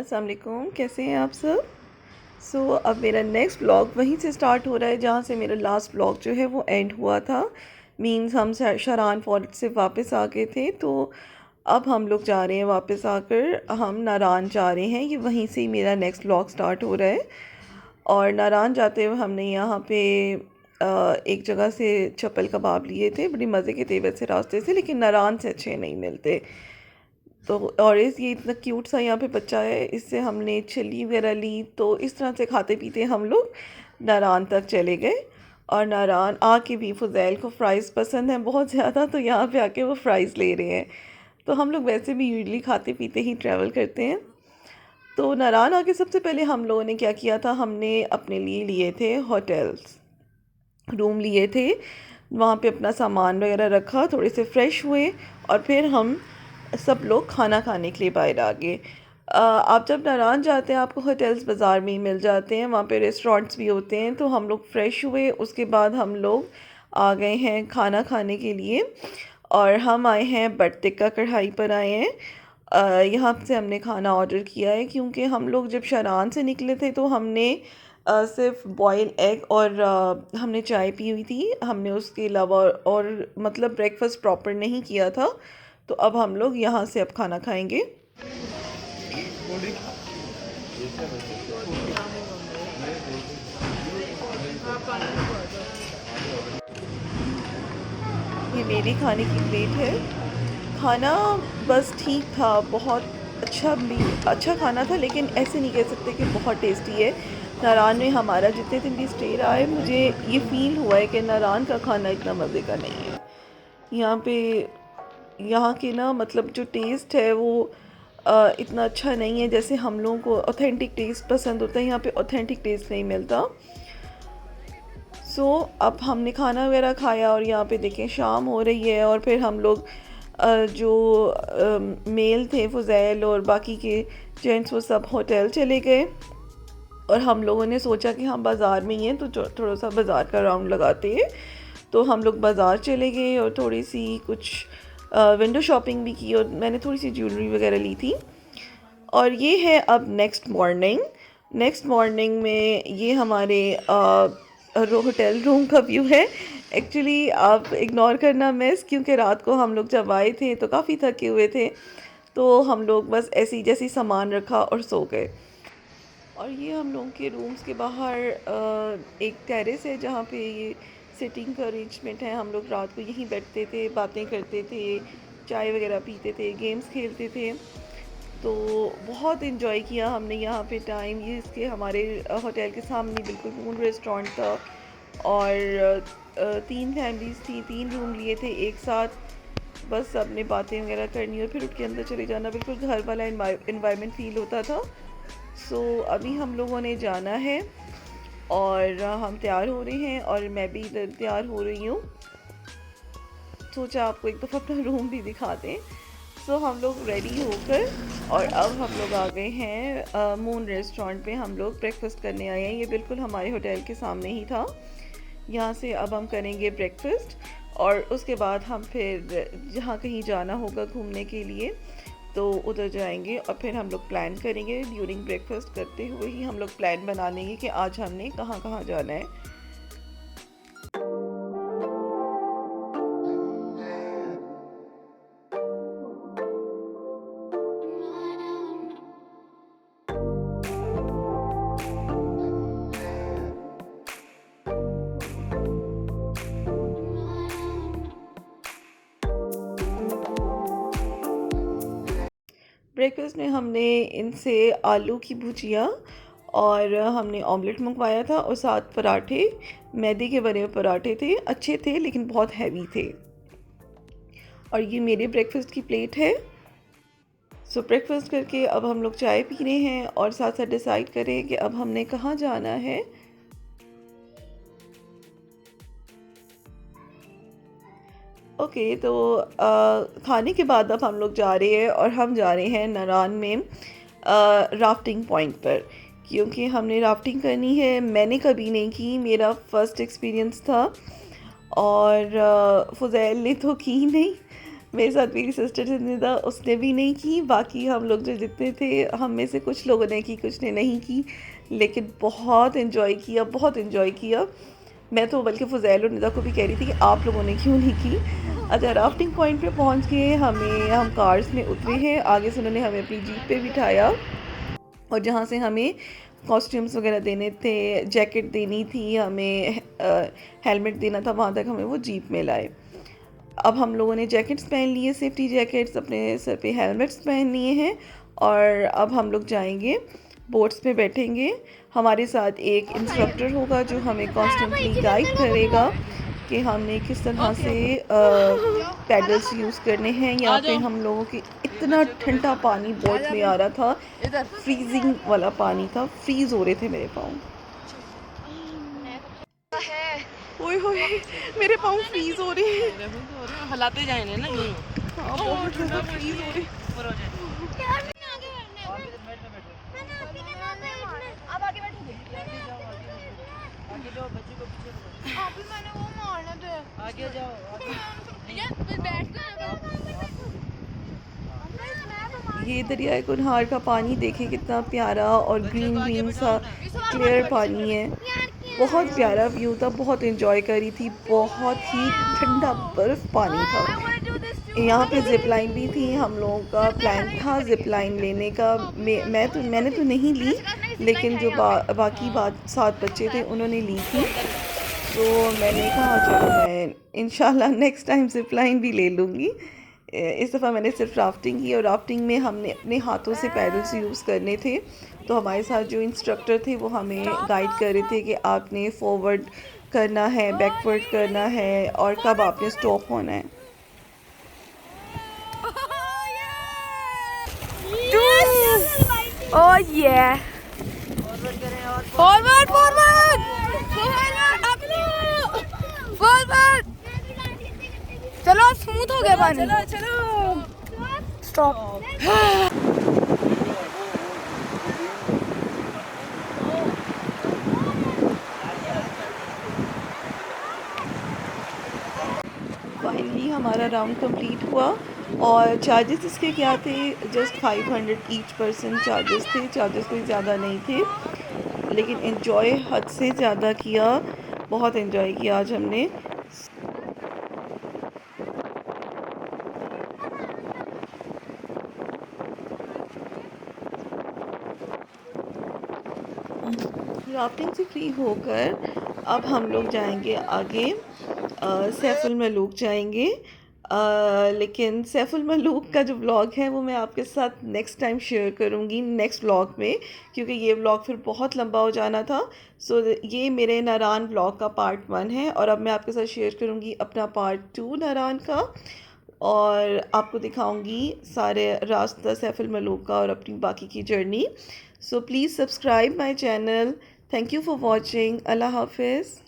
अस्सलाम वालेकुम, कैसे हैं आप सब। अब मेरा नेक्स्ट व्लॉग वहीं से स्टार्ट हो रहा है जहाँ से मेरा लास्ट व्लॉग जो है वो एंड हुआ था। मींस हम शरान फॉरेस्ट से वापस आ गए थे, तो अब हम लोग जा रहे हैं वापस आकर हम नारान जा रहे हैं। ये वहीं से ही मेरा नेक्स्ट व्लॉग स्टार्ट हो रहा है। और नारान जाते हुए हमने यहाँ पे एक जगह से चप्पल कबाब लिए थे, बड़ी मज़े के थे वैसे रास्ते से, लेकिन नारान से अच्छे नहीं मिलते। तो और ये इतना क्यूट सा यहाँ पे बच्चा है, इससे हमने चिल्ली वगैरह ली। तो इस तरह से खाते पीते हम लोग नारान तक चले गए। और नारान आके भी फ़ुज़ैल को फ़्राइज़ पसंद है बहुत ज़्यादा, तो यहाँ पे आके वो फ़्राइज़ ले रहे हैं। तो हम लोग वैसे भी यूजली खाते पीते ही ट्रैवल करते हैं। तो नारान आके सबसे पहले हम लोगों ने क्या किया था, हमने अपने लिए लिए थे होटल्स, रूम लिए थे। वहाँ पे अपना सामान वगैरह रखा, थोड़े से फ़्रेश हुए और फिर हम सब लोग खाना खाने के लिए बाहर आ गए। आप जब नारान जाते हैं आपको होटल्स बाज़ार में ही मिल जाते हैं, वहाँ पे रेस्टोरेंट्स भी होते हैं। तो हम लोग फ़्रेश हुए, उसके बाद हम लोग आ गए हैं खाना खाने के लिए। और हम आए हैं बट टिक्का कढ़ाई पर आए हैं। यहाँ से हमने खाना ऑर्डर किया है, क्योंकि हम लोग जब शरान से निकले थे तो हमने सिर्फ बॉयल एग और हमने चाय पी हुई थी। हमने उसके अलावा और मतलब ब्रेकफास्ट प्रॉपर नहीं किया था। तो अब हम लोग यहाँ से अब खाना खाएंगे। ये मेरी खाने की प्लेट है। खाना बस ठीक था, बहुत अच्छा खाना था, लेकिन ऐसे नहीं कह सकते कि बहुत टेस्टी है। नारान में हमारा जितने दिन भी स्टे रहा है, मुझे ये फ़ील हुआ है कि नारान का खाना इतना मज़े का नहीं है। यहाँ पे यहाँ के ना मतलब जो टेस्ट है वो इतना अच्छा नहीं है। जैसे हम लोगों को ऑथेंटिक टेस्ट पसंद होता है, यहाँ पे ऑथेंटिक टेस्ट नहीं मिलता। अब हमने खाना वगैरह खाया और यहाँ पे देखें शाम हो रही है। और फिर हम लोग जो मेल थे फ़ुज़ैल और बाकी के जेंट्स, वो सब होटल चले गए। और हम लोगों ने सोचा कि हम बाज़ार में ही हैं तो थोड़ा सा बाज़ार का राउंड लगाते हैं। तो हम लोग बाज़ार चले गए और थोड़ी सी कुछ विंडो शॉपिंग भी की, और मैंने थोड़ी सी ज्वेलरी वगैरह ली थी। और ये है अब नेक्स्ट मॉर्निंग में ये हमारे होटल रूम का व्यू है। एक्चुअली आप इग्नोर करना मिस, क्योंकि रात को हम लोग जब आए थे तो काफ़ी थके हुए थे। तो हम लोग बस ऐसी जैसी सामान रखा और सो गए। और ये हम लोगों के रूम्स के बाहर एक टेरेस है जहाँ पे ये सिटिंग का अरेंजमेंट है। हम लोग रात को यहीं बैठते थे, बातें करते थे, चाय वगैरह पीते थे, गेम्स खेलते थे। तो बहुत इन्जॉय किया हमने यहाँ पे टाइम। ये इसके हमारे होटल के सामने बिल्कुल मून रेस्टोरेंट था। और 3 फैमिलीज़ थी, 3 रूम लिए थे एक साथ। बस सब ने बातें वगैरह करनी और फिर उठ के अंदर चले जाना, बिल्कुल घर वाला इन्वायरमेंट फ़ील होता था। अभी हम लोगों ने जाना है और हम तैयार हो रहे हैं और मैं भी इधर तैयार हो रही हूँ। सोचा आपको एक दफ़ा अपना रूम भी दिखा दें। हम लोग रेडी होकर और अब हम लोग आ गए हैं मून रेस्टोरेंट पे। हम लोग ब्रेकफास्ट करने आए हैं, ये बिल्कुल हमारे होटल के सामने ही था। यहाँ से अब हम करेंगे ब्रेकफास्ट और उसके बाद हम फिर जहाँ कहीं जाना होगा घूमने के लिए तो उधर जाएंगे। और फिर हम लोग प्लान करेंगे, ड्यूरिंग ब्रेकफास्ट करते हुए ही हम लोग प्लान बना लेंगे कि आज हमने कहाँ कहाँ जाना है। ब्रेकफास्ट में हमने इनसे आलू की भुजिया और हमने ऑमलेट मंगवाया था और साथ पराठे, मैदे के बने हुए पराठे थे, अच्छे थे लेकिन बहुत हैवी थे। और ये मेरे ब्रेकफास्ट की प्लेट है। ब्रेकफास्ट करके अब हम लोग चाय पी रहे हैं और साथ साथ डिसाइड करें कि अब हमने कहाँ जाना है। ओके, खाने के बाद अब हम लोग जा रहे हैं और हम जा रहे हैं नारान में राफ्टिंग पॉइंट पर, क्योंकि हमने राफ्टिंग करनी है। मैंने कभी नहीं की, मेरा फर्स्ट एक्सपीरियंस था। और फ़ुज़ैल ने तो की नहीं, मेरे साथ मेरी सिस्टर निदा उसने भी नहीं की, बाकी हम लोग जो जितने थे हम में से कुछ लोगों ने की, कुछ ने नहीं की, लेकिन बहुत इन्जॉय किया, बहुत इन्जॉय किया। मैं तो बल्कि फ़ुज़ैल और निदा को भी कह रही थी कि आप लोगों ने क्यों नहीं की। अच्छा, राफ्टिंग पॉइंट पे पहुंच गए, हम कार्स में उतरे हैं, आगे से उन्होंने हमें अपनी जीप पे बिठाया और जहाँ से हमें कॉस्ट्यूम्स वगैरह देने थे, जैकेट देनी थी हमें, हेलमेट देना था, वहाँ तक हमें वो जीप में लाए। अब हम लोगों ने जैकेट्स पहन लिए, सेफ्टी जैकेट्स, अपने सर पे हेलमेट्स पहन लिए हैं और अब हम लोग जाएंगे, बोट्स पे बैठेंगे। हमारे साथ एक इंस्ट्रक्टर होगा जो हमें कॉन्स्टेंटली गाइड करेगा कि हमने किस तरह से पैडल्स यूज़ करने हैं। यहाँ पे हम लोगों की इतना ठंडा पानी बोट में आ रहा था, फ्रीजिंग वाला पानी था, फ्रीज़ हो रहे थे मेरे पाँव। ओए होए, मेरे पाँव फ्रीज हो रहे हैं। हलाते जाएंगे ना यूं। हाँ, बहुत ज़्यादा फ्रीज हो रहे हैं। अब आगे बैठोगे? आगे जाओ, बच्चे को पीछे रखो। अभी मैंने वो मारना था। आगे जाओ। ये दरियाए कुनहार का पानी देखें कितना प्यारा और ग्रीन ग्रीन सा क्लियर पानी है, बहुत प्यारा व्यू था, बहुत एंजॉय करी थी, बहुत ही ठंडा बर्फ़ पानी था। यहाँ पे ज़िप लाइन भी थी, हम लोगों का प्लान था ज़िप लाइन लेने का। मैंने तो नहीं ली, लेकिन जो बाकी 7 बच्चे थे उन्होंने ली थी, तो मैंने कहा चलो मैं इंशाल्लाह नेक्स्ट टाइम ज़िप लाइन भी ले लूँगी। इस दफ़ा मैंने सिर्फ राफ्टिंग की और राफ्टिंग में हमने अपने हाथों से पैडल्स यूज़ करने थे, तो हमारे साथ जो इंस्ट्रक्टर थे वो हमें गाइड कर रहे थे कि आपने फॉरवर्ड करना है, बैकवर्ड करना है और कब आपने स्टॉप होना है। Oh yeah! Forward, forward! Forward! चलो स्मूथ हो गया पानी। चलो चलो। स्टॉप। फाइनली हमारा राउंड कंप्लीट हुआ और चार्जेस इसके क्या थे, जस्ट 500 ईच पर्सन चार्जेस थे, चार्जेस कोई ज़्यादा नहीं थे, लेकिन एंजॉय हद से ज़्यादा किया, बहुत एंजॉय किया आज हमने। राफ्टिंग से फ्री होकर अब हम लोग जाएंगे आगे, सैफुल मलूक जाएंगे, लेकिन सैफुल मलूक का जो व्लॉग है वो मैं आपके साथ नेक्स्ट टाइम शेयर करूँगी, नेक्स्ट व्लॉग में, क्योंकि ये व्लॉग फिर बहुत लंबा हो जाना था। सो ये मेरे नारान व्लॉग का पार्ट 1 है और अब मैं आपके साथ शेयर करूँगी अपना पार्ट 2 नारान का, और आपको दिखाऊंगी सारे रास्ता सैफुल मलूक का और अपनी बाकी की journey. So please subscribe my channel. Thank you for watching. अल्लाह हाफिज़।